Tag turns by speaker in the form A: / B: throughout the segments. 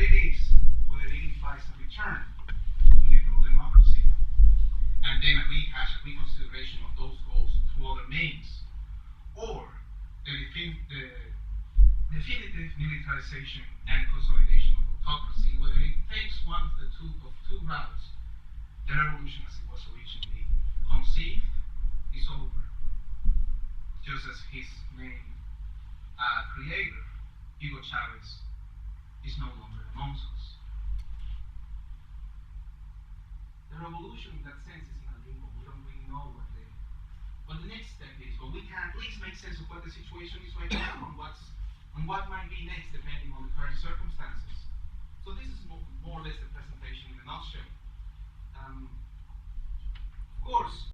A: it is, whether it implies a return to liberal democracy, and then a reconsideration of those goals through other means, or the definitive militarization and consolidation of autocracy, whether it takes one of two routes, the revolution as it was originally conceived is over, just as his main creator, Hugo Chavez, is no longer amongst us. The revolution, in that sense, is in a limbo. We don't really know what the next step is, but we can at least make sense of what the situation is right now and what might be next, depending on the current circumstances. So this is more or less the presentation in a nutshell. Of course,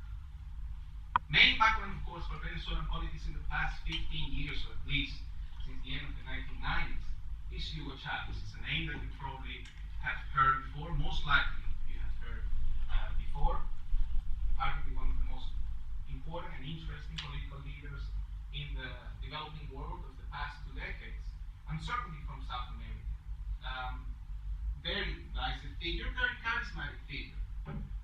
A: main background, of course, for Venezuelan politics in the past 15 years, or at least since the end of the 1990s, is Hugo Chavez. It's a name that you probably have heard before, most likely you have heard before. Arguably one of the most important and interesting political leaders in the developing world of the past 2 decades, and certainly from South America. Very divisive figure, very charismatic figure.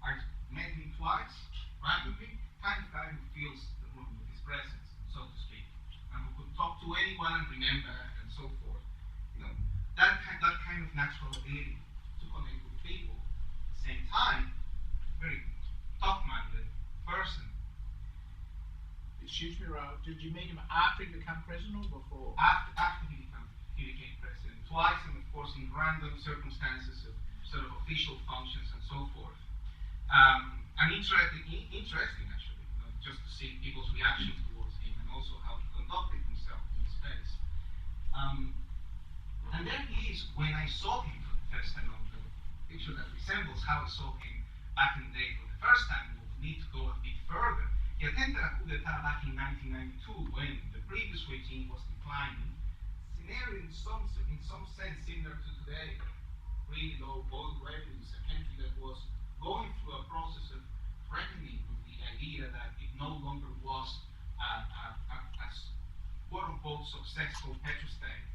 A: I've met him twice, randomly, kind of guy who fills the room with his presence, so to speak, and who could talk to anyone and remember and so forth. You know, that kind of natural ability to connect with people. At the same time, very tough-minded person.
B: Excuse me, Raul, did you meet him after he became president or before?
A: After he became president, twice, and of course in random circumstances of sort of official functions and so forth. And interesting actually, you know, just to see people's reactions towards him and also how he conducted himself in the space. And there he is when I saw him for the first time on the picture that resembles how I saw him back in the day for the first time. We'll need to go a bit further. He attended a coup d'etat back in 1992 when the previous regime was declining. Scenario in some sense similar to today. Really low oil revenues, a country that was going through a process of reckoning with the idea that it no longer was a quote-unquote successful petrostate.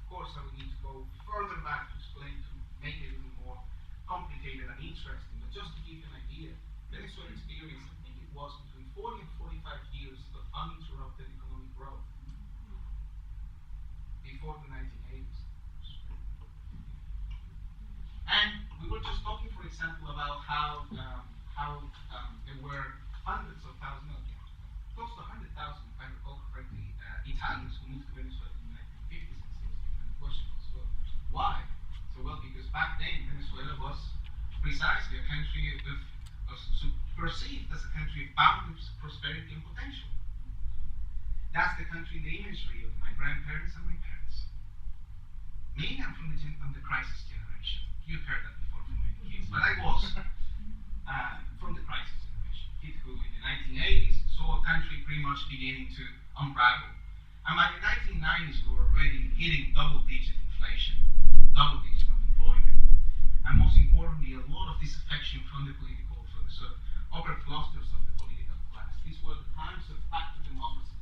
A: Of course, I would need to go further back to explain, to make it a little more complicated and interesting, but just to give you an idea, Venezuela experienced, I think it was between 40 and 45 years of uninterrupted economic growth before the 1980s. And we were just talking, for example, about how there were hundreds of thousands, close to 100,000, if I recall correctly, Italians who moved to Venezuela in the 1950s and 60s. And the question was, well, why? So, well, because back then Venezuela was precisely a country perceived as a country of boundless prosperity and potential. That's the country in the imagery of my grandparents and my parents. Me, I'm from the crisis generation. You've heard that before from many kids, but I was from the crisis generation. Kid who in the 1980s saw a country pretty much beginning to unravel. And by the 1990s, we were already hitting double-digit inflation, double-digit unemployment, and most importantly, a lot of disaffection from the sort of upper clusters of the political class. These were the times of back to democracy.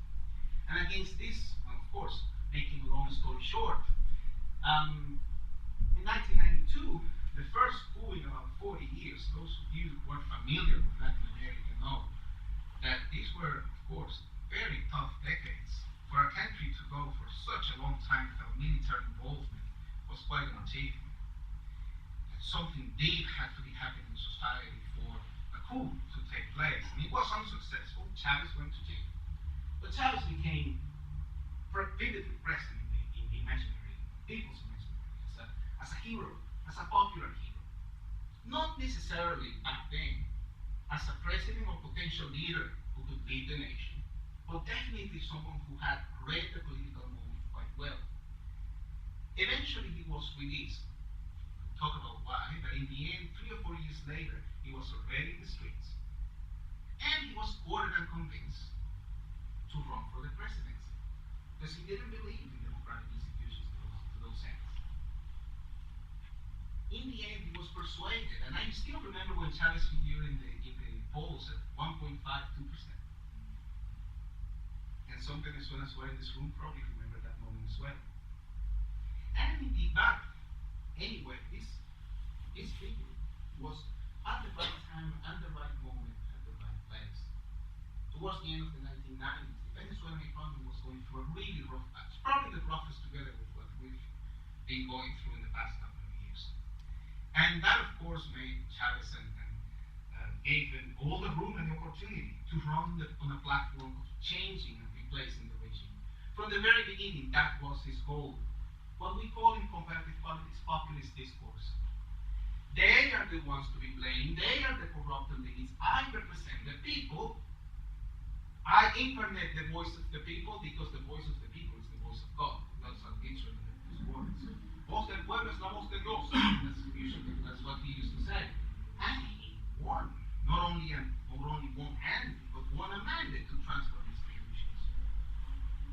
A: And against this, well, of course, making a long story short, in 1992, the first coup in about 40 years, those of you who are familiar with Latin America know that these were, of course, very tough decades. For a country to go for such a long time without military involvement was quite an achievement. That something deep had to be happening in society for a coup to take place. And it was unsuccessful. Chavez went to jail. But Chavez became vividly present in the imaginary, people's imaginary, as a hero, as a popular hero. Not necessarily back then as a president or potential leader who could lead the nation, but definitely someone who had read the political moment quite well. Eventually he was released. We'll talk about why, but in the end, 3 or 4 years later, he was already in the streets. And he was ordered and convinced to run for the presidency, because he didn't believe in democratic institutions to those ends. In the end, he was persuaded, and I still remember when Chavez figured in the polls at 1.52%. And some Venezuelans who are in this room probably remember that moment as well. And in the back,
C: Anyway, this figure was at the right time, at the right moment, at the right place. Towards the end of the 1990s, the Venezuelan economy was going through a really rough patch, probably the roughest together with what we've been going through in the past couple of years. And that, of course, made Chavez and gave him all the room and the opportunity to run on a platform of changing and replacing the regime. From the very beginning, that was his goal. What we call in comparative politics populist discourse. They are the ones to be blamed. They are the corrupt elites. I represent the people. I incarnate the voice of the people because the voice of the people is the voice of God. That's how literally these words. Voz del pueblo es la voz de Dios. That's what he used to say. And he won. Not only one hand, but won a mandate to transfer institutions.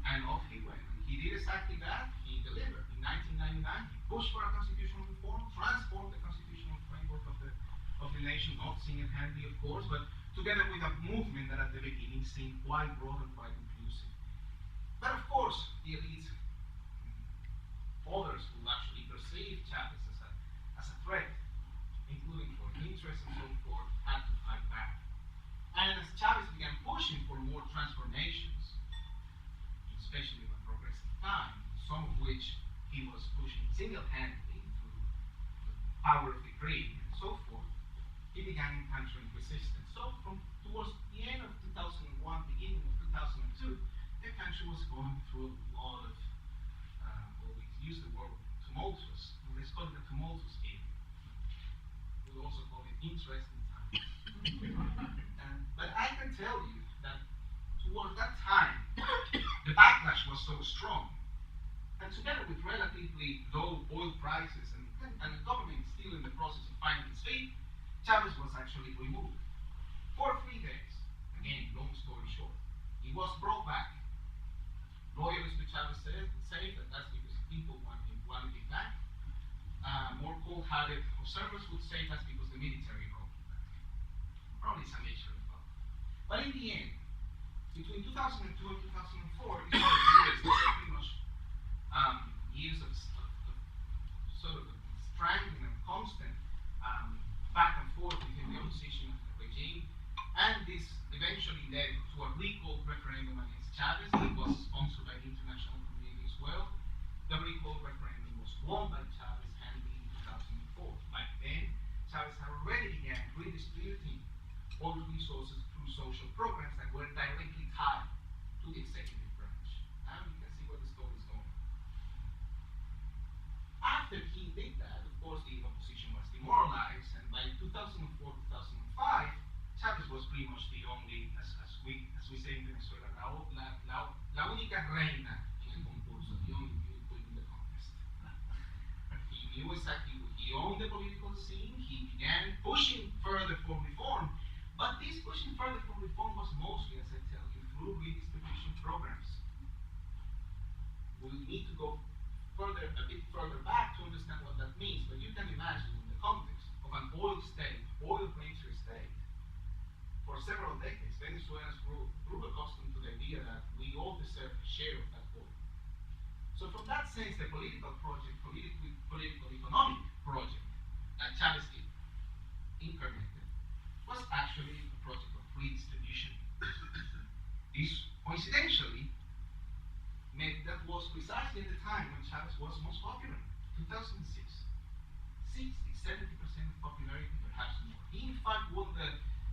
C: And off he went. And he did exactly that. He delivered. In 1999, he pushed for a constitutional reform, transformed the constitutional framework of the nation, not single-handedly, of course, but together with a movement that at the beginning seemed quite broad and quite inclusive. But of course, the elites, others who actually perceived Chavez as a threat, including for interests and so forth, had to fight back. And as Chavez began pushing for more transformations, especially in a progressive time, some of which he was pushing single-handedly through the power of decree and so forth, he began encountering resistance. So from towards the end of 2001, beginning of 2002, the country was going through a lot of, well, we use the word tumultuous, let's call it a tumultuous period. We'll also call it interesting times. But I can tell you that towards that time, the backlash was so strong, and together with relatively low oil prices and the government still in the process of finding its feet, Chavez was actually removed for 3 days. Again, long story short, he was brought back. Loyalists to Chavez say that that's because people wanted him back. More cold-hearted observers would say that's because the military brought him back. Probably some mixture of both. But in the end, between 2002 and 2004, these are years that were pretty much years of sort of strangling and constant back and forth between the opposition and the regime. And this eventually led to a recall referendum against Chavez. It was sponsored by the international community as well. The recall referendum was won by Chavez handily in 2004. Back then, Chavez had already began redistributing all resources through social programs that were directly tied to the executive branch. And you can see where the story is going. After he did that, of course, the opposition was demoralized, and by 2004-2005, Chavez was pretty much the only, as we say in Venezuela, la única reina en el concurso, the only beautiful in the contest. He knew exactly what he owned the political scene. He began pushing further for reform, but this pushing further for reform was mostly, as I tell you, through redistribution programs. We need to go a bit further back to understand what that means, but you can imagine in the context of an oil rancher state, for several decades, Venezuelans grew accustomed to the idea that we all deserve a share of that oil. So from that sense, the political economic project that Chavez incarnated was actually a project of redistribution. This, coincidentally, that was precisely at the time when Chavez was most popular, 2006. 60-70% of popularity, perhaps more. He, in fact, won the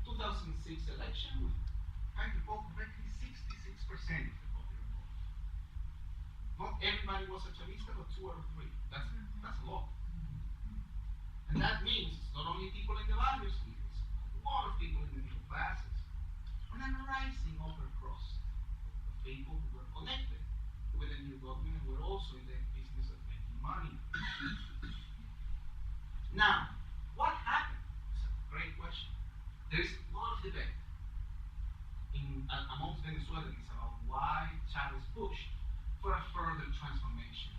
C: 2006 election with, if I recall correctly, 66% of the popular vote. Not everybody was a Chavista, but 2 out of 3. That's a lot. And that means it's not only people in the barrios here, it's a lot of people in the middle classes, and a rising upper crust of people who were connected with the new government and were also in the business of making money. Now, what happened? It's a great question. There is a lot of debate amongst Venezuelans about why Chavez pushed for a further transformation.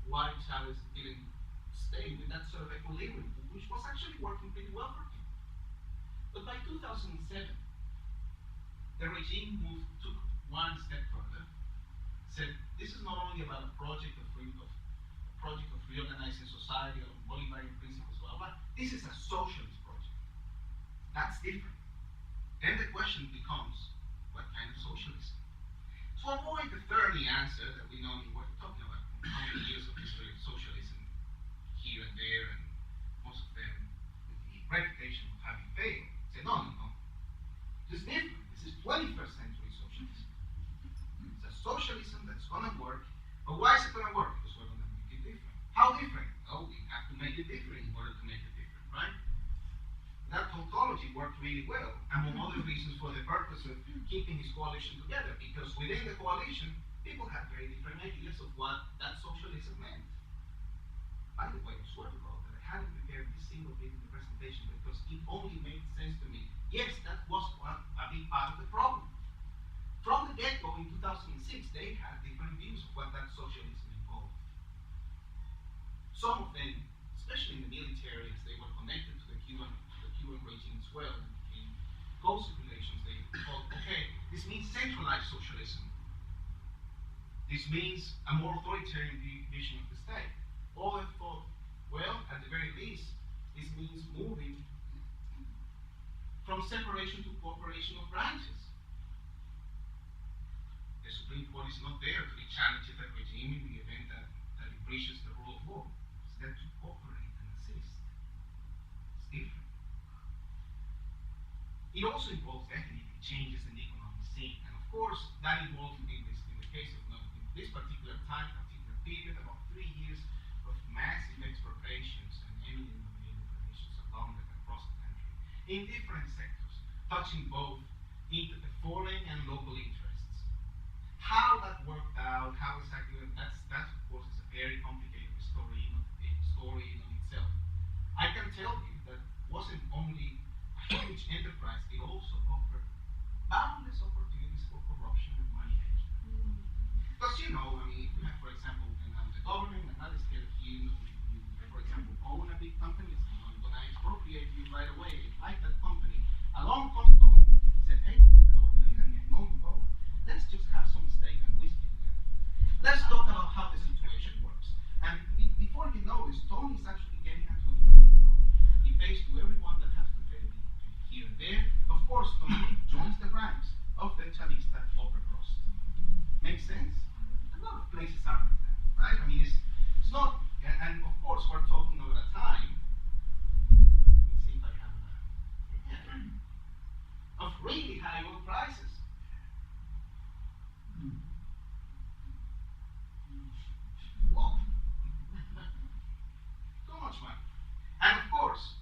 C: Why Chavez didn't stay with that sort of equilibrium, which was actually working pretty well for him. But by 2007, the regime took one step further, said this is not only about a project of project of reorganizing society on Bolivarian principles, blah, blah. This is a socialist project. That's different. Then the question becomes, what kind of socialism? To avoid the thirty answer that we know we're talking about, how many years of history of socialism here and there, and most of them with the reputation of having failed, say, no, this is different. This is 21st century socialism. It's a socialism that's going to work, but why is it going to work? Because we're going to make it different. How different? Oh, we have to make it different in order to make it different, right? That tautology worked really well, among other reasons, for the purpose of keeping his coalition together, because within the coalition, people had very different ideas of what that socialism meant. By the way, I swear to God that I hadn't prepared this single bit in the presentation because it only made sense to me. Yes, that was a big part of the problem. From the get-go in 2006, they had different views of what that socialism involved. Some of them, especially in the military, as they were connected to the Cuban regime as well, and in close relations, they thought, okay, this means centralized socialism. This means a more authoritarian vision of the state. Others thought, well, at the very least, this means moving from separation to cooperation of branches. The Supreme Court is not there to challenge that regime in the event that it breaches the rule of law. It's there to cooperate and assist. It's different. It also involves definitely changes in the economic scene. And of course, that involved in the case of in this particular time, particular period, about 3 years of massive expropriations and eminent domain operations across the country in different sectors, touching both into the foreign and local interests. How that worked out, how exactly, that's of course is a very complicated story in itself. I can tell you that wasn't only huge enterprise, it also offered boundless opportunities for corruption and money making. Because if you have, for example, the government, another state of you, for example, own a big company, so I'm going to expropriate you right away, like that company. Along comes someone, said, hey, I know you both. Let's just have some steak and whiskey together. Let's talk about how the situation works. And before you know this, Tony is actually getting a 20% off. He pays to everyone that has to pay here and there. Of course, Tony joins the ranks of the Chavista upper crust. Makes sense? A lot of places are like that, right? It's not, and of course, we're talking over a time. Let me see if I have of really high oil prices. Whoa. Too much money. And of course,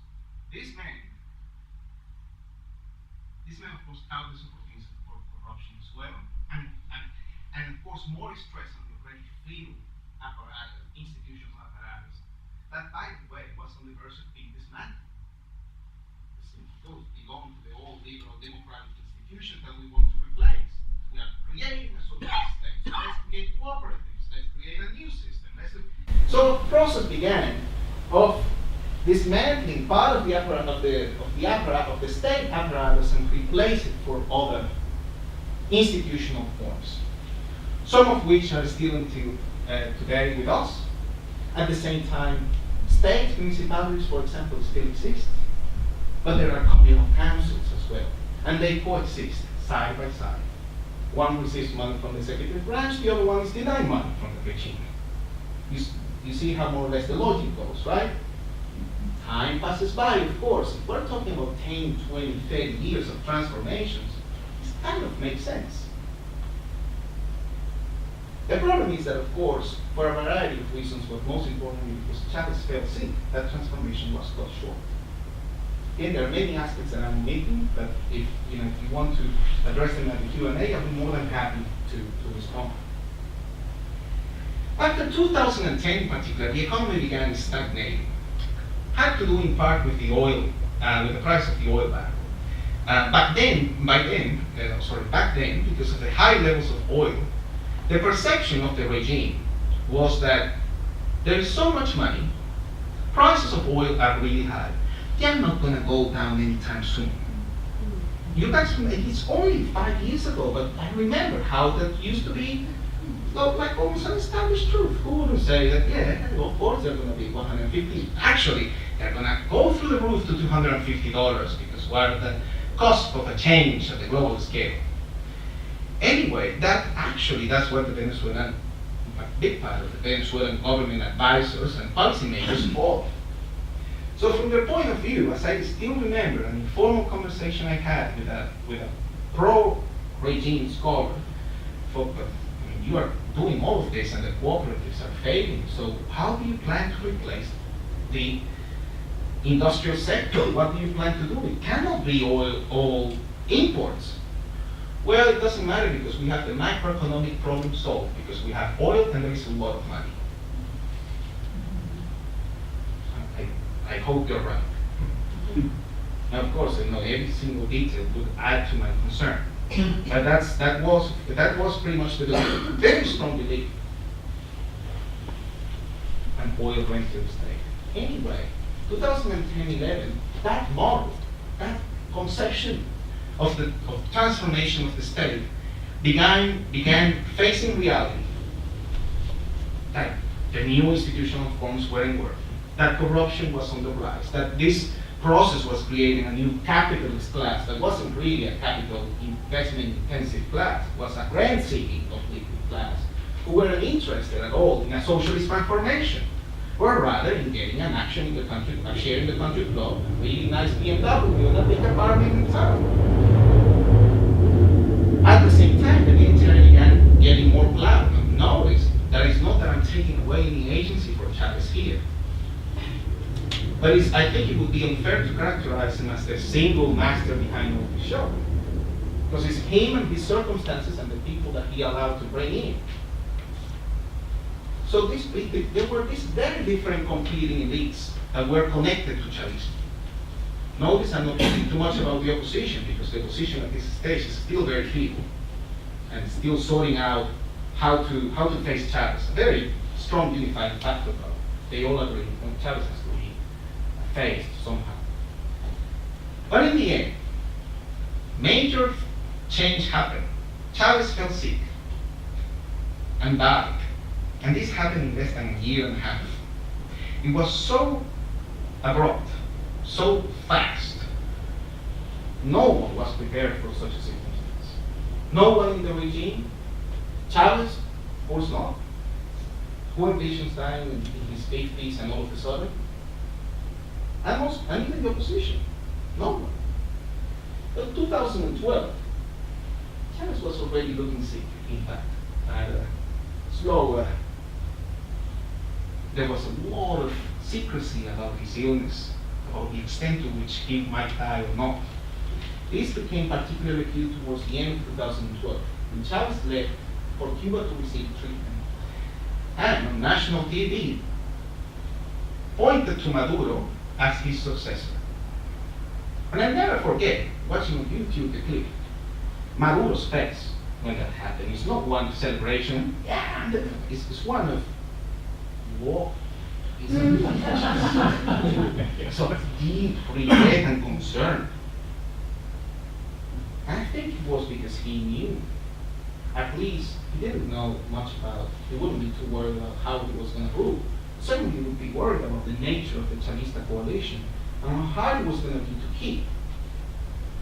C: this man, of course, countless opportunities for corruption as well, and of course, more stress on the already feeble apparatus, institutional apparatus, that, by the way, was on the verge of being dismantled. Those belong to the old liberal democratic institutions that we want to replace. We are creating a socialist state, so let's create cooperatives, let's create a new system. So the process began of dismantling part of the apparatus of the state apparatus and replace it for other institutional forms, some of which are still until today with us. At the same time, state municipalities, for example, still exist, but there are communal councils as well, and they coexist side by side. One receives money from the executive branch, the other one is denying money from the regime. You see how more or less the logic goes, right? Time passes by, of course. If we're talking about 10, 20, 30 years of transformations, this kind of makes sense. The problem is that, of course, for a variety of reasons, but most importantly because Chavez fell sick, that transformation was cut short. Again, there are many aspects that I'm omitting, but if you want to address them at the Q&A, I'll be more than happy to respond. After 2010 in particular, the economy began stagnating. Had to do in part with the oil, with the price of the oil barrel. Back then, because of the high levels of oil, the perception of the regime was that there is so much money, prices of oil are really high, they're not going to go down anytime soon. You guys, it's only 5 years ago, but I remember how that used to be
A: like almost an established truth. Who wouldn't say that, yeah, of course they're going to be 150. Actually, they're going to go through the roof to $250 because what are the cost of a change at the global scale? Anyway, that's what the Venezuelan, a big part of the Venezuelan government advisors and policymakers thought. So from their point of view, as I still remember an informal conversation I had with a pro-regime scholar, you are doing all of this and the cooperatives are failing, so how do you plan to replace the industrial sector? What do you plan to do? It cannot be all imports. Well, it doesn't matter because we have the macroeconomic problem solved, because we have oil and there is a lot of money. I hope you're right. Now, of course, I know every single detail would add to my concern. But that was pretty much the belief, very strong belief. And oil went to the state. Anyway, 2010-11, that model, that conception of transformation of the state began facing reality. That the new institutional forms weren't working, that corruption was on the rise, that this process was creating a new capitalist class that wasn't really a capital investment intensive class, it was a rent-seeking completely class who weren't interested at all in a socialist transformation, or rather in getting an action in the country, a share in the country club, a really nice BMW, and a big apartment in town. At the same time, the military began getting more loud. Notice that it's not that I'm taking away any agency for Chavez here. But I think it would be unfair to characterize him as the single master behind all the show. Because it's him and his circumstances and the people that he allowed to bring in. So there were these very different competing elites that were connected to Chavez. Notice I'm not talking too much about the opposition because the opposition at this stage is still very feeble and still sorting out how to face Chavez. A very strong unifying factor though. They all agree on Chavez has to be faced somehow. But in the end, major change happened. Chavez fell sick and died. And this happened in less than a year and a half. It was so abrupt, so fast. No one was prepared for such a circumstance. No one in the regime, Chavez, of course not. Who envisions dying in his 50s and all of a sudden? And even the opposition, no one. But 2012, Chavez was already looking sick, in fact, and slow. There was a lot of secrecy about his illness, about the extent to which he might die or not. This became particularly clear towards the end of 2012, when Chavez left for Cuba to receive treatment. And on national TV, pointed to Maduro as his successor. And I'll never forget watching on YouTube the clip. Maduro's face when that happened is not one of celebration, yeah, it's one of war. So deep regret and concern. And I think it was because he knew, at least he didn't know much about, he wouldn't be too worried about how he was going to rule. Certainly he would be worried about the nature of the Chavista coalition and how hard it was going to be to keep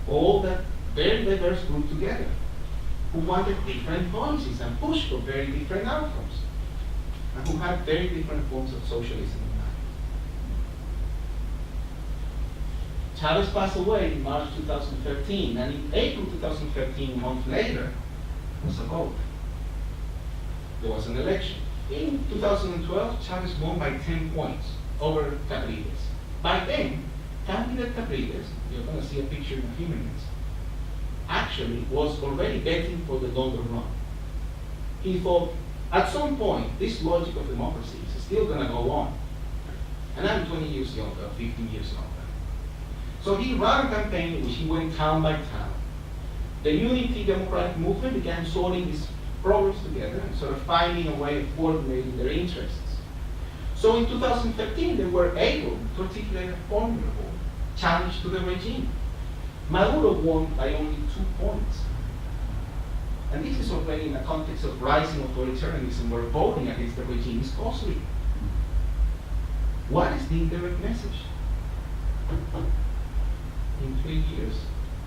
A: all that very diverse group together who wanted different policies and pushed for very different outcomes and who had very different forms of socialism in mind. Chavez passed away in March 2013, and in April 2013, a month later, was a vote. There was an election. In 2012, Chavez won by 10 points over Capriles. By then, candidate Capriles, you're going to see a picture in a few minutes, actually was already betting for the longer run. He thought, at some point, this logic of democracy is still going to go on. And I'm 20 years younger, 15 years younger. So he ran a campaign in which he went town by town. The Unity Democratic Movement began sorting these problems together and sort of finding a way of coordinating their interests. So in 2013, they were able to articulate a formidable challenge to the regime. Maduro won by only 2 points. And this is already in a context of rising authoritarianism where voting against the regime is costly. What is the indirect message? In 3 years,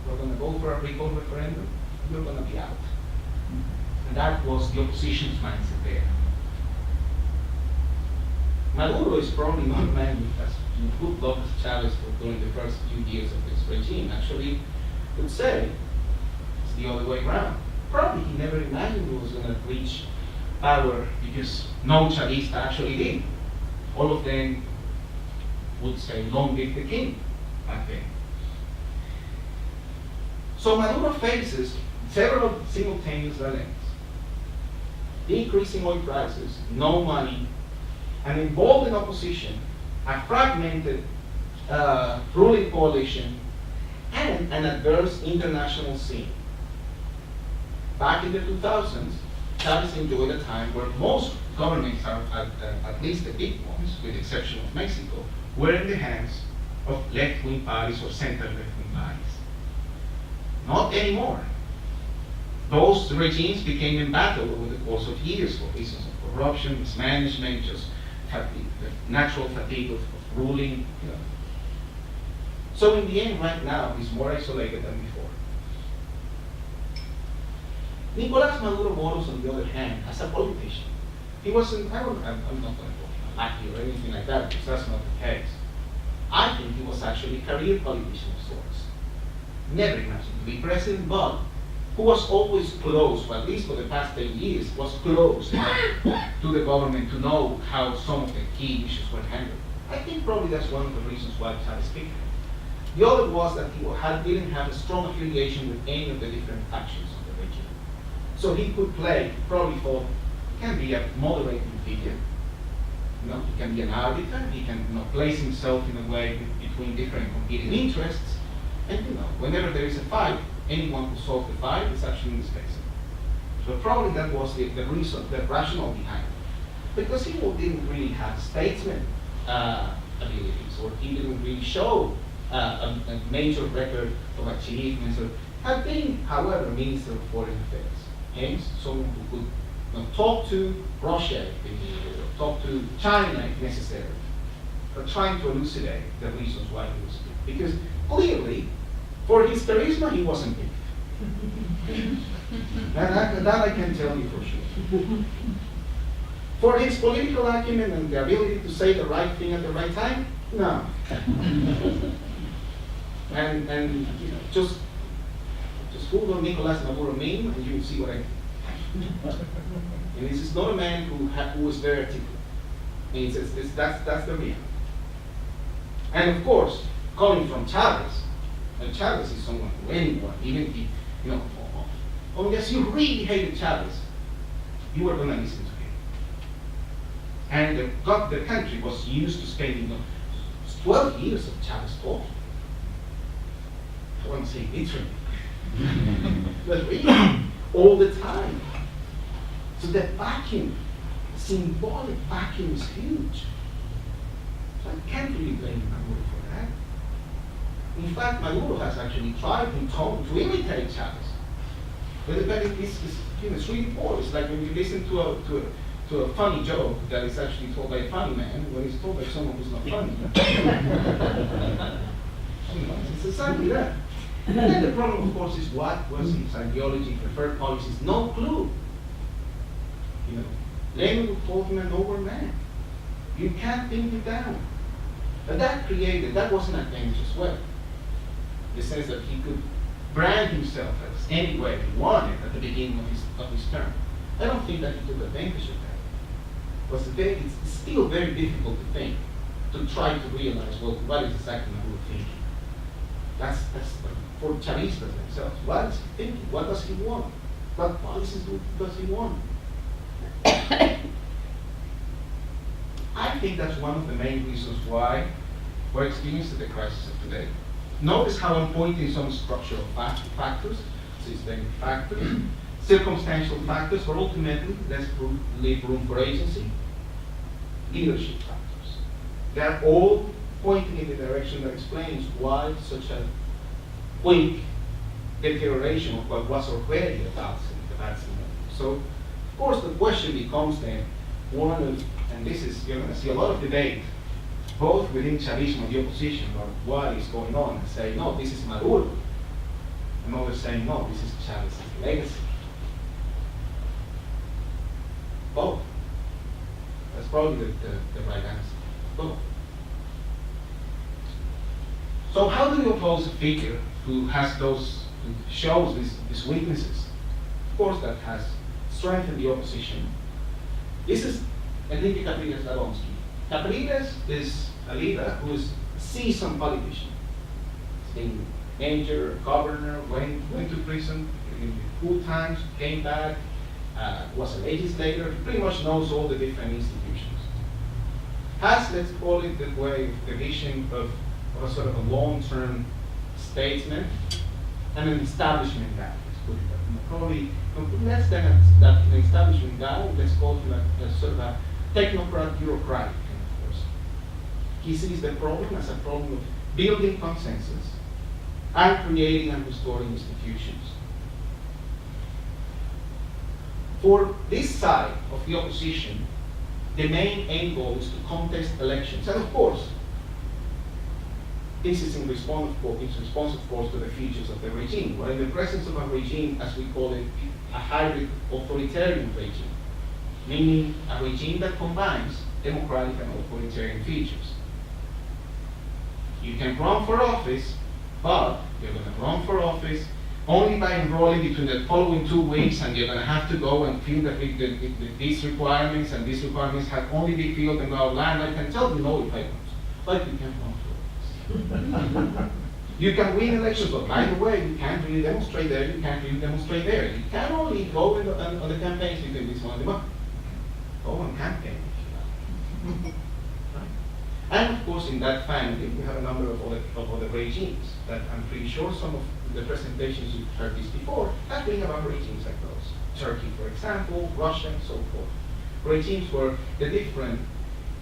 A: we're going to go for a recall referendum, you're going to be out. And that was the opposition's mindset there. Maduro is probably not a man who has good luck as Chavez during the first few years of this regime. Actually, I would say it's the other way around. Probably he never imagined he was going to reach power because no Chavista actually did. All of them would say, long live the king, back then. So Maduro faces several simultaneous dilemmas. Decreasing oil prices, no money, an involved in opposition, a fragmented ruling coalition, and an adverse international scene. Back in the 2000s, Chavez enjoyed a time where most governments, at least the big ones, with the exception of Mexico, were in the hands of left-wing parties or center-left-wing parties. Not anymore. Those regimes became embattled over the course of years for reasons of corruption, mismanagement, just the natural fatigue of ruling. You know. So in the end, right now, he's more isolated than before. Nicolás Maduro Moros, on the other hand, as a politician, he wasn't, I'm not going to call him lucky or anything like that, because that's not the case. I think he was actually a career politician of sorts. Never imagined to be president, but who was always close, or at least for the past 10 years, was close to the government to know how some of the key issues were handled. I think probably that's one of the reasons why Chavez picked him. The other was that he didn't have a strong affiliation with any of the different factions of the regime. So he could play, probably thought, he can be a moderating figure. You know, he can be an arbiter, he can place himself in a way between different competing interests. And whenever there is a fight, anyone who solves the fight is actually indispensable. So probably that was the reason, the rationale behind it. Because he didn't really have statesman abilities, or he didn't really show a major record of achievements, or had been, however, Minister of Foreign Affairs. Hence, someone who could talk to Russia if they needed, or talk to China if necessary, but trying to elucidate the reasons why he was picked. Because clearly, for his charisma, he wasn't picked. that I can tell you for sure. For his political acumen and the ability to say the right thing at the right time, no. and just Google Nicolás Maduro meme and you will see what I mean. And this is not a man who was very articulate. That's the reality. And of course, coming from Chavez, and Chavez is someone who anyone, even if he, unless you really hated Chavez, you were going to listen to him. And the country was used to spending 12 years of Chavez talking. I won't say literally, but really, all the time. So the vacuum, the symbolic vacuum is huge. So I can't really blame Maduro for that. In fact, Maduro has actually tried to imitate Chavez. But it's really poor. It's like when you listen to a funny joke that is actually told by a funny man when it's told by someone who's not funny. It's exactly that. And then the problem, of course, is what was his ideology, preferred policies? No clue. Lenin would call him an overman. You can't pin him down. But that was an advantage as well. In the sense that he could brand himself as any way he wanted at the beginning of his term. I don't think that he took advantage of that. It's still very difficult to think, to try to realize, well, what is exactly Maduro thinking? That's for Chavistas themselves. What is he thinking? What does he want? What policies does he want? I think that's one of the main reasons why we're experiencing the crisis of today. Notice how I'm pointing some structural factors, systemic factors, circumstantial factors, but ultimately, let's leave room for agency, leadership factors. They're all pointing in the direction that explains why such a quick deterioration of what was already a bad bad scenario. So, of course, the question becomes then and this is, you're going to see a lot of debate, both within Chavismo and the opposition, or what is going on, and say, no, this is Maduro. And others saying, no, this is Chavez's legacy. Both. That's probably the right answer. Both. So how do you oppose a figure who shows these weaknesses? Of course, that has strengthened the opposition. This is Enrique Capriles Labonsky. Capriles is a leader who is a seasoned politician. He's been major, governor, went to prison in good times, came back, was a legislator. He pretty much knows all the different institutions. Has, let's call it the way, the vision of a sort of a long-term statesman and an establishment guy. Let's put it that way. Probably less than an establishment guy. Let's call him a sort of a technocrat, bureaucratic kind of person. He sees the problem as a problem of building consensus and creating and restoring institutions. For this side of the opposition, the main aim goal is to contest elections. And of course, this is in response, of course, to the features of the regime. We're in the presence of a regime, as we call it, a hybrid authoritarian regime, meaning a regime that combines democratic and authoritarian features. You can run for office, but you're going to run for office only by enrolling between the following 2 weeks, and you're going to have to go and fill these requirements, and these requirements have only be filled and blah, blah, and I can tell you no if I want, but you can't run for office. You can win elections, but by the way, you can't really demonstrate there, you can't really demonstrate there. You can only go on the campaigns between this one and the one. Go on campaign if you like. Right? And of course, in that family, we have a number of other regimes that I'm pretty sure some of the presentations you've heard this before have been about regimes like those. Turkey, for example, Russia, and so forth. Regimes where the different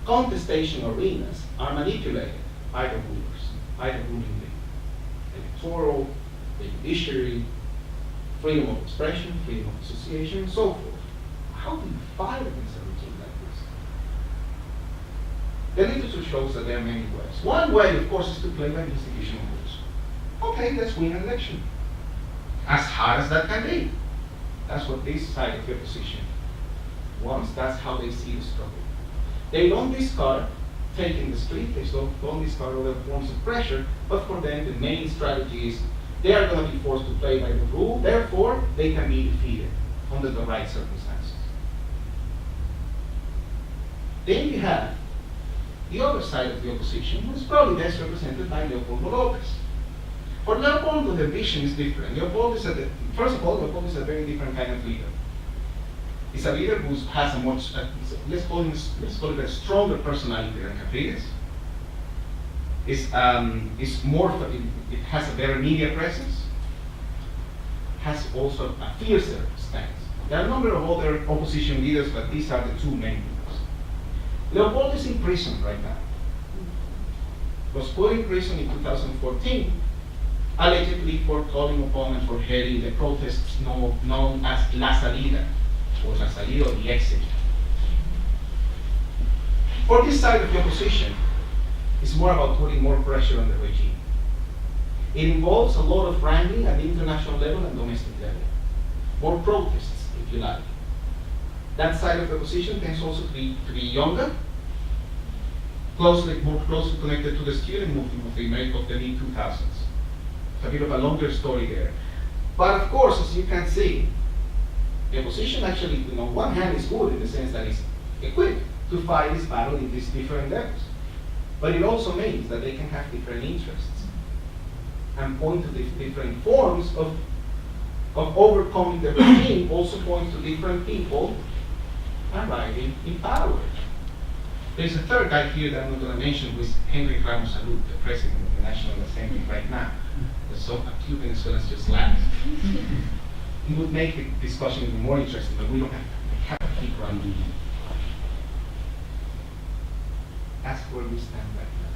A: contestation arenas are manipulated by the rulers, either ruling the electoral, the judiciary, freedom of expression, freedom of association, and so forth. How do you fight against a regime like this? The literature shows that there are many ways. One way, of course, is to play by institutional rules. Okay, let's win an election. As hard as that can be. That's what this side of the opposition wants. That's how they see the struggle. They don't discard taking the street, they don't discard other forms of pressure, but for them the main strategy is they are going to be forced to play by the rule, therefore they can be defeated under the right circumstances. Then you have the other side of the opposition, who is probably best represented by Leopoldo Lopez. For Leopoldo, the vision is different. First of all, Leopoldo is a very different kind of leader. He's a leader who has a much, let's call it a stronger personality than Capriles. It has a better media presence, has also a fiercer stance. There are a number of other opposition leaders, but these are the two main leaders. Leopoldo is in prison right now. Was put in prison in 2014, allegedly for calling upon and for heading the protests known as La Salida, or La Salida, or the exit. For this side of the opposition, it's more about putting more pressure on the regime. It involves a lot of wrangling at the international level and domestic level. More protests, if you like. That side of the opposition tends also to be younger, more closely connected to the student movement of the mid-2000s. It's a bit of a longer story there. But of course, as you can see, the opposition actually, on one hand, is good in the sense that it's equipped to fight this battle in these different levels. But it also means that they can have different interests and point to different forms of overcoming the regime, also points to different people arriving in power. There's a third guy here that I'm not going to mention, who is Henry Ramos Salud, the president of the National Assembly right now. So a few Venezuelans just laughed. It would make the discussion even more interesting, but we don't have to keep running. That's where we stand right now.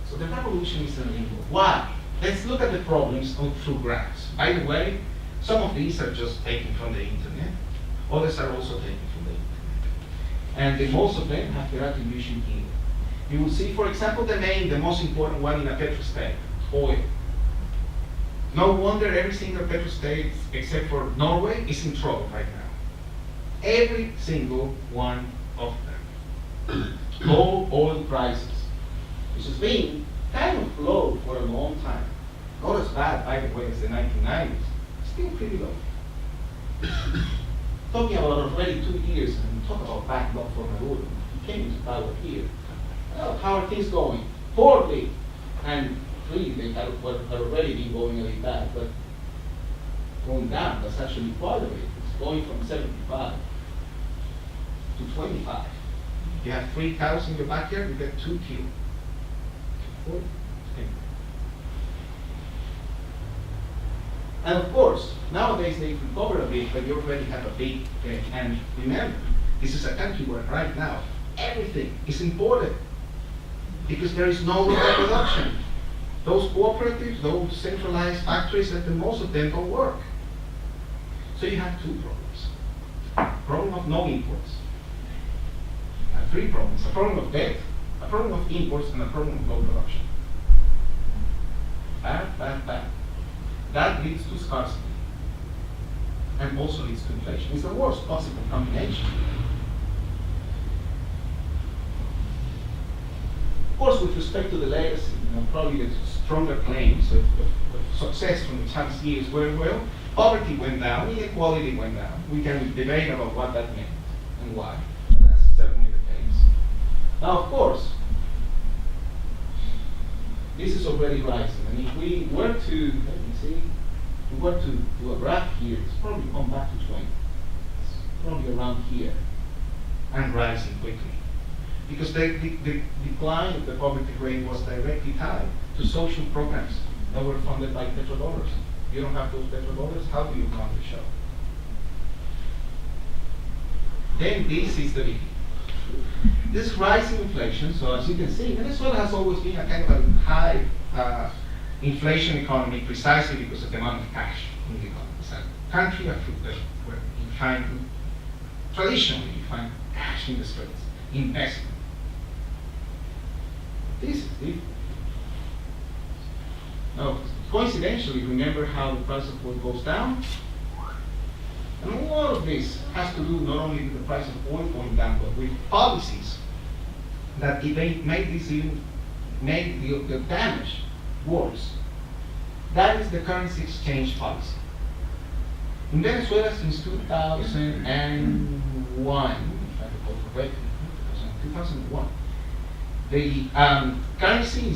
A: So the revolution is a limbo. Why? Let's look at the problems on two graphs. By the way, Some of these are just taken from the internet. Others are also taken from the internet. And most of them have their attribution here. You will see, for example, the most important one in a petrostate, oil. No wonder every single petrostate, except for Norway, is in trouble right now. Every single one of them. Low oil prices, which has been kind of low for a long time. Not as bad, by the way, as the 1990s. Still pretty low. Talking about already 2 years, and talk about backlog for Maduro. He came into power here. Well, how are things going? Poorly. And really, they had already been going a little bad, but going down, that's actually part of it. It's going from 75 to 25. You have 3 cows in your backyard, you get 2 killed. 40. And of course, nowadays they've recovered a bit, but you already have a big, and remember, this is a country where right now everything is imported because there is no local production. Those cooperatives, those centralized factories, that most of them don't work. So you have 2 problems. Problem of no imports. You have 3 problems. A problem of debt, a problem of imports, and a problem of low production. Bad, bad, bad. That leads to scarcity and also leads to inflation. It's the worst possible combination. Of course, with respect to the legacy, probably the stronger claims of success from the Chavez years were, well, poverty went down, inequality went down. We can debate about what that meant and why. That's certainly the case. Now, of course, this is already rising. And if we were to, let me see, if we were to do a graph here, it's probably come back to 20. It's probably around here and rising quickly. Because the decline of the poverty rate was directly tied to social programs that were funded by petrodollars. You don't have those petrodollars, how do you run the show? Then this is the biggie. This rising inflation, so as you can see, Venezuela has always been a kind of a high inflation economy precisely because of the amount of cash in the economy. It's a country where you find, traditionally, you find cash in the streets, investment. This is different. Now, coincidentally, remember how the price of oil goes down? And a lot of this has to do not only with the price of oil going down, but with policies that made the damage worse. That is the currency exchange policy. In Venezuela since 2001, if I recall correctly, 2001, the currency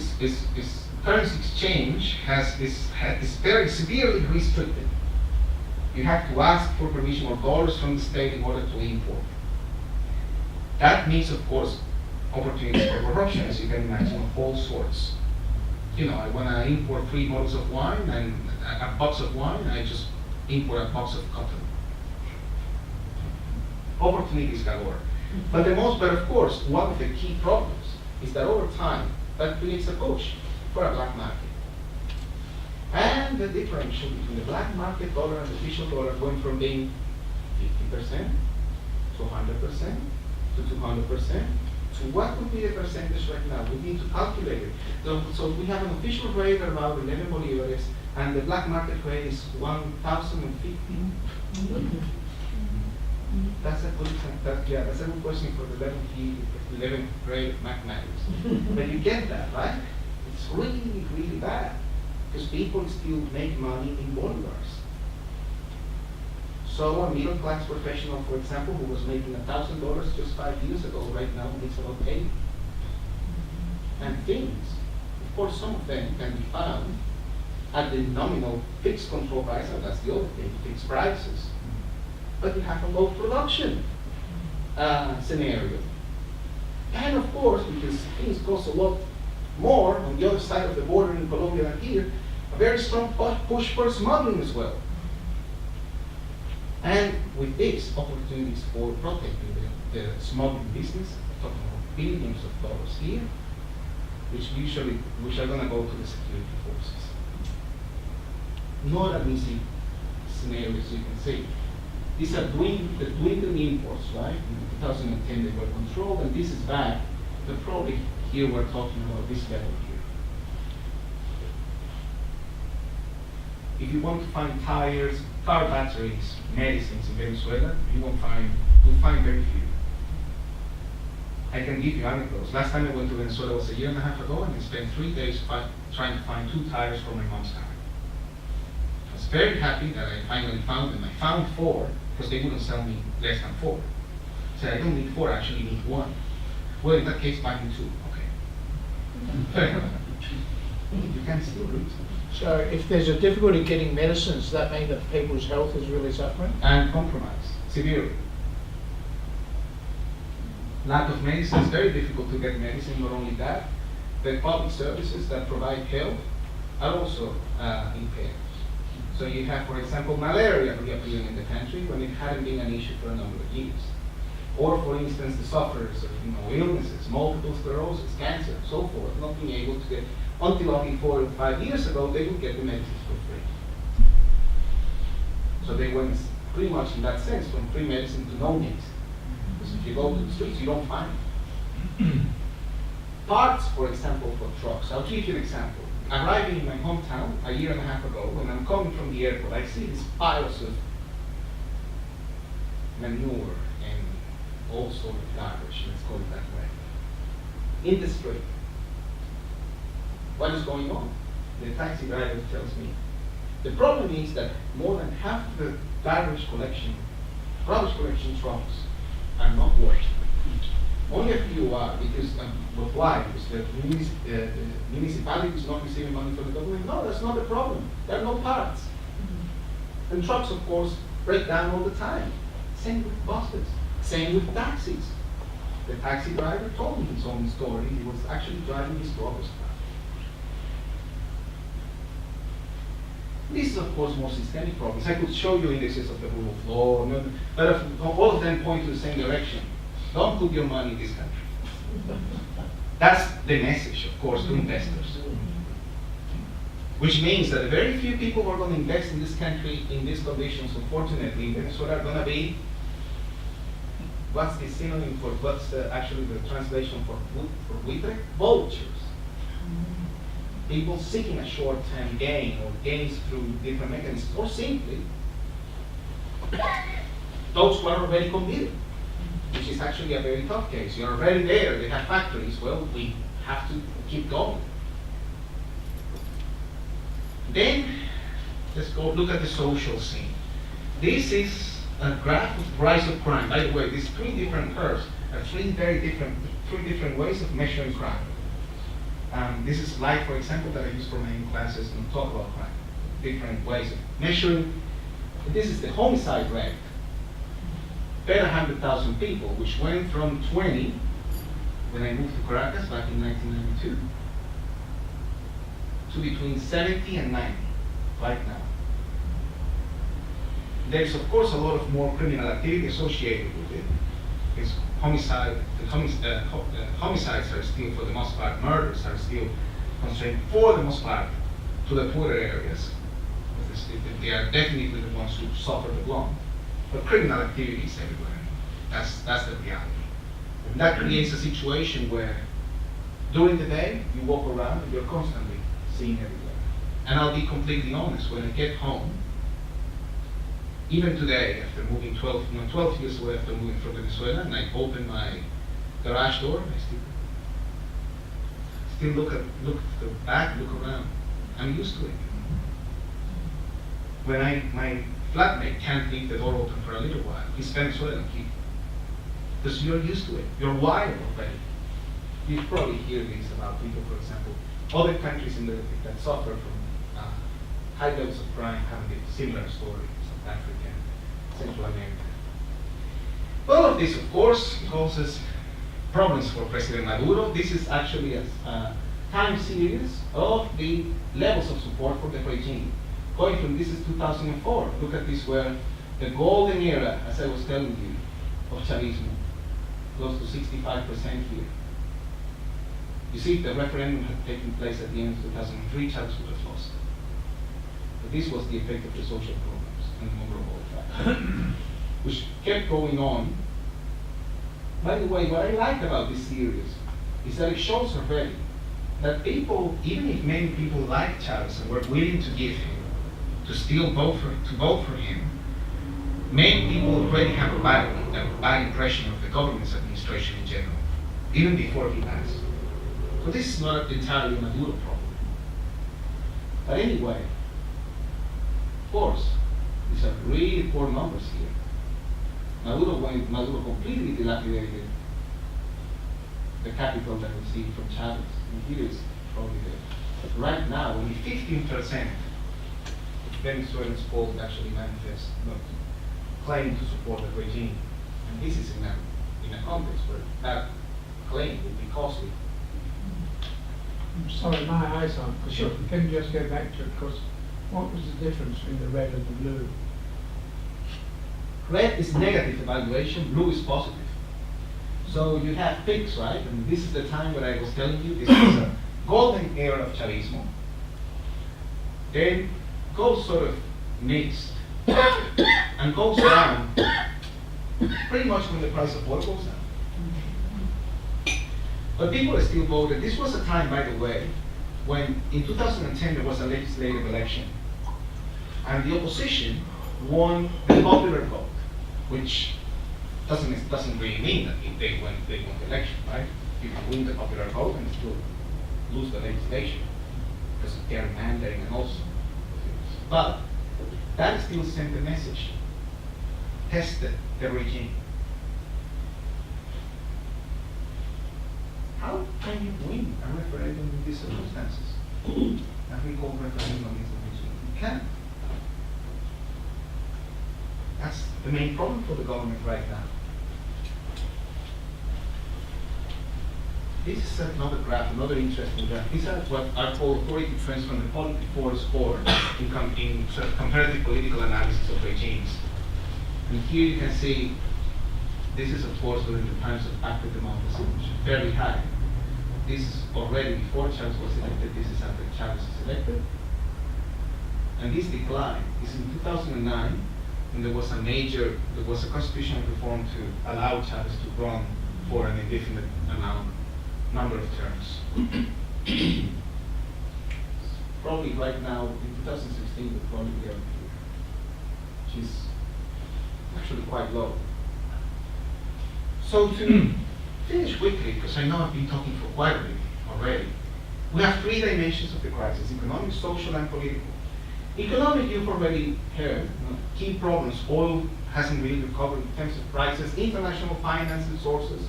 A: exchange is very severely restricted. You have to ask for permission of dollars from the state in order to import. That means, of course, opportunities for corruption, as you can imagine, of all sorts. You know, I want to import 3 bottles of wine and a box of wine, I just import a box of cotton. Opportunities galore. But of course, one of the key problems is that over time, that creates a push for a black market. And the differential between the black market dollar and the official dollar going from being 50% to 100% to 200% to what would be the percentage right now? We need to calculate it. So we have an official rate of about 11 bolivares, and the black market rate is 1,050. That's a good question for the 11th grade of mathematics. But you get that, right? It's really, really bad. Because people still make money in bolivars. So a middle class professional, for example, who was making $1,000 just 5 years ago, right now makes about 80. And things, of course, some of them can be found at the nominal fixed control price, and that's the other thing, fixed prices. But you have a low production scenario. And of course, because things cost a lot more on the other side of the border in Colombia than here, a very strong push for smuggling as well. And with this, opportunities for protecting the smuggling business, talking about billions of dollars here, which are going to go to the security forces. Not an easy
D: scenario, as you can see. These are the dwindling imports, right? In 2010 they were controlled, and this is back, but probably here we're talking about this level here. If you want to find tires, car batteries, medicines in Venezuela, you'll find very few. I can give you anecdotes. Last time I went to Venezuela was a year and a half ago, and I spent 3 days trying to find 2 tires for my mom's car. I was very happy that I finally found them. I found 4, because they wouldn't sell me less than 4. I said, I don't need 4, I actually need 1. Well, in that case, buy me 2. Okay. You can still read.
B: So if there's a difficulty getting medicines, does that mean that people's health is really suffering?
D: And compromised, severely. Lack of medicine, it's very difficult to get medicine. Not only that, the public services that provide health are also impaired. So you have, for example, malaria reappearing in the country when it hadn't been an issue for a number of years. Or, for instance, the sufferers of illnesses, multiple sclerosis, cancer, so forth, not being able to get, until only 4 or 5 years ago, they would get the medicines for free. So they went pretty much in that sense from free medicine to no medicine. Because if you go to the streets, you don't find it. Parts, for example, for trucks. I'll give you an example. Arriving in my hometown a year and a half ago, when I'm coming from the airport, I see these piles of manure and all sort of garbage, let's call it that way, in the street. What is going on? The taxi driver tells me. The problem is that more than half of the garbage collection trucks are not working. Only a few are, because why? Because the municipality is not receiving money from the government. No, that's not the problem. There are no parts. And trucks, of course, break down all the time. Same with buses. Same with taxis. The taxi driver told me his own story. He was actually driving his brother's car. This is, of course, more systemic problems. I could show you indexes of the rule of law, but all of them point to the same direction. Don't put your money in this country. That's the message, of course, to investors. Which means that very few people who are going to invest in this country in these conditions, unfortunately, in Venezuela, are going to be, what's the synonym for, actually the translation for buitre? Vultures. People seeking a short-term gain or gains through different mechanisms, or simply those who are already committed, which is actually a very tough case. You're already there, they have factories, well, we have to keep going. Then, let's go look at the social scene. This is a graph of rise of crime. By the way, these 3 different curves are 3 different ways of measuring crime. This is light, for example, that I use for my own classes and talk about crime. Different ways of measuring. This is the homicide rate per 100,000 people, which went from 20 when I moved to Caracas back in 1992 to between 70 and 90 right now. There's, of course, a lot of more criminal activity associated with it. It's homicides are still, for the most part, murders are still constrained, for the most part, to the poorer areas. They are definitely the ones who suffer the blow. But criminal activity is everywhere. That's the reality. And that creates a situation where during the day, you walk around and you're constantly seeing everywhere. And I'll be completely honest, when I get home, even today, after moving 12 years away after moving from Venezuela, and I open my garage door, I still look at the back, look around. I'm used to it. When my flatmate can't leave the door open for a little while, he's Venezuelan, because you're used to it. You're wired already. You probably hear this about people, for example, other countries that suffer from high levels of crime having a similar story. South Africa, Central America. All of this, of course, causes problems for President Maduro. This is actually a time series of the levels of support for the regime. Going from, this is 2004, look at this, where the golden era, as I was telling you, of Chavismo, close to 65% here. You see, if the referendum had taken place at the end of 2003, Chavez would have lost. But this was the effect of the social programs. and the overall effect, which kept going on. By the way, what I like about this series is that it shows already that people, even if many people like Chavez and were willing to give him, to still vote for him, many people already have a bad impression of the government's administration in general, even before he passed. So this is not entirely a Maduro problem. But anyway, of course, these are really poor numbers here. Maduro completely dilapidated the capital that we see from Chavez. And here is probably right now, only 15% of Venezuelans polled actually manifest, not claim to support the regime. And this is in a context where that claim would be costly.
B: I'm sorry, my eyes aren't.
D: Sure.
B: Can you just go back to it? Because what was the difference between the red and the blue?
D: Red is negative evaluation, blue is positive. So you have peaks, right? And this is the time when I was telling you this is a golden era of Chavismo. Then goes sort of mixed and goes down pretty much when the price of oil goes down. But people still voted. This was a time, by the way, when in 2010 there was a legislative election and the opposition won the popular vote, which doesn't really mean that they won the election, right? You can win the popular vote and still lose the legislation because of gerrymandering and also. But that still sent the message, tested the regime. How can you win a referendum in these circumstances? And we call referendum against the regime. You can't. That's the main problem for the government right now. This is another graph, another interesting graph. These are what are called authoritative trends from the Policy Force score in sort of comparative political analysis of regimes. And here you can see, this is of course during the times of active democracy, which is very high. This is already before Chavez was elected, this is after Chavez is elected. And this decline is in 2009, and there was a constitutional reform to allow Chavez to run for an indefinite number of terms. Probably right now, in 2016, we'll probably be able to, which is actually quite low. So to finish quickly, because I know I've been talking for quite a bit already, we have three dimensions of the crisis: economic, social, and political. Economic, you've already heard, key problems. Oil hasn't really recovered in terms of prices. International financing sources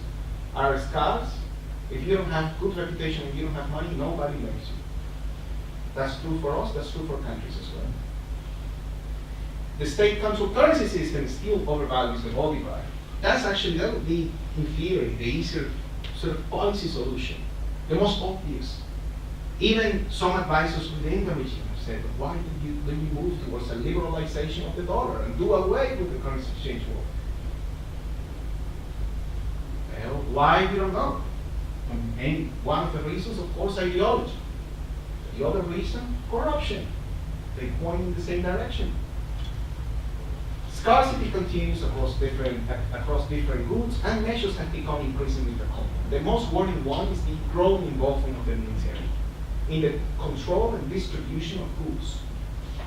D: are scarce. If you don't have good reputation, if you don't have money, nobody likes you. That's true for us, that's true for countries as well. The state-controlled currency system still overvalues the Bolivar. That would be, in theory, the easier sort of policy solution, the most obvious. Even some advisors within the regime have said, why did you move towards a liberalization of the dollar and do away with the currency exchange war? Well, why, we don't know. And one of the reasons, of course, ideology. The other reason, corruption. They point in the same direction. Scarcity continues across different goods, and measures have become increasingly draconian. The most worrying one is the growing involvement of the military in the control and distribution of goods.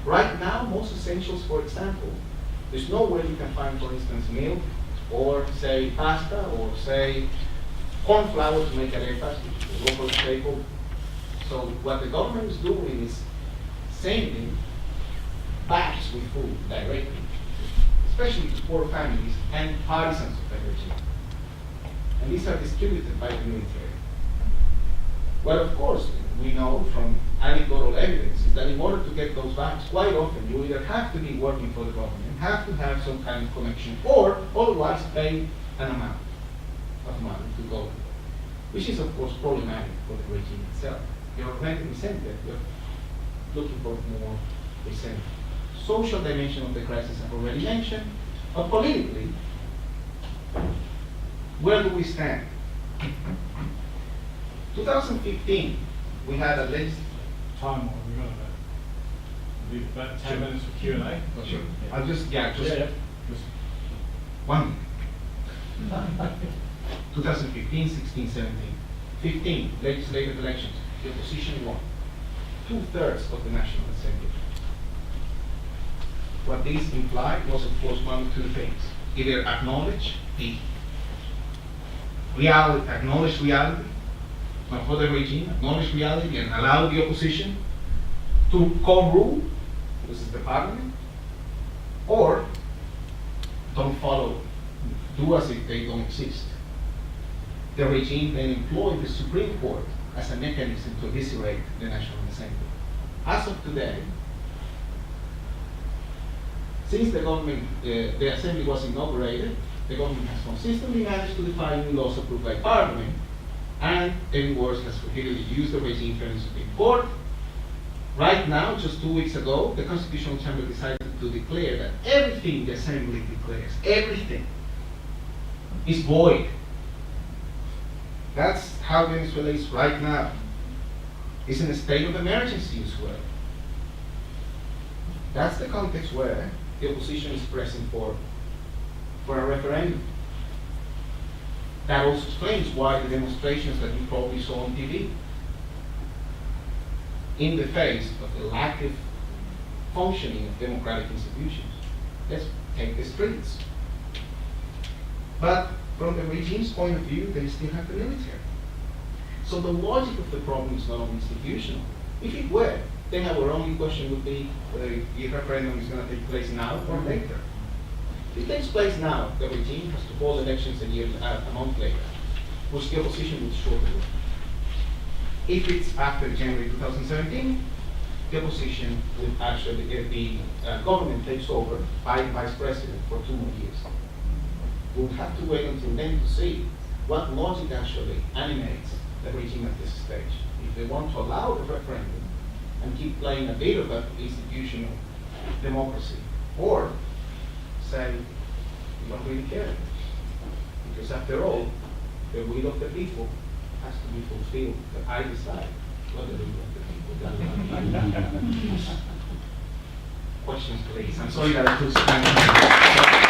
D: Right now, most essentials, for example, there's nowhere you can find, for instance, milk, or say pasta, or say corn flour to make arepas, which is a local staple. So what the government is doing is sending bags with food directly, especially to poor families and partisans of the regime. And these are distributed by the military. Well, of course, we know from anecdotal evidence is that in order to get those bags, quite often you either have to be working for the government, have to have some kind of connection, or otherwise pay an amount of money to go, which is of course problematic for the regime itself. You're renting incentive, you're looking for more incentive. Social dimension of the crisis I've already mentioned, but politically, where do we stand? 2015, we had a list.
B: Time on,
E: Leave about 10 minutes for Q&A.
D: Oh, sure. I'll just, just
E: Just
D: 1 minute. 2015, 16, 17. 15 legislative elections. The opposition won 2/3 of the National Assembly. What this implied was, of course, one of two things. Either acknowledge reality, not for the regime, acknowledge reality and allow the opposition to co-rule, this is the parliament, or don't follow, do as if they don't exist. The regime then employed the Supreme Court as a mechanism to eviscerate the National Assembly. As of today, since the government, the assembly was inaugurated, the government has consistently managed to defy new laws approved by Parliament, and even worse, has repeatedly used the regime from the Supreme Court. Right now, just 2 weeks ago, the Constitutional Chamber decided to declare that everything the Assembly declares, everything, is void. That's how Venezuela is right now. It's in a state of emergency as well. That's the context where the opposition is pressing for a referendum. That also explains why the demonstrations that you probably saw on TV, in the face of the lack of functioning of democratic institutions. Let's take the streets. But from the regime's point of view, they still have the military. So the logic of the problem is not only institutional. If it were, then our only question would be whether the referendum is going to take place now or later. If it takes place now, the regime has to hold elections a month later, which the opposition would surely do. If it's after January 2017, the opposition would actually, the government takes over by the vice president for 2 more years. We'll have to wait until then to see what logic actually animates the regime at this stage. If they want to allow the referendum and keep playing a bit of an institutional democracy, or say, we don't really care. Because after all, the will of the people has to be fulfilled, but I decide what the will of the people does. Questions, please. I'm sorry that I took so much time.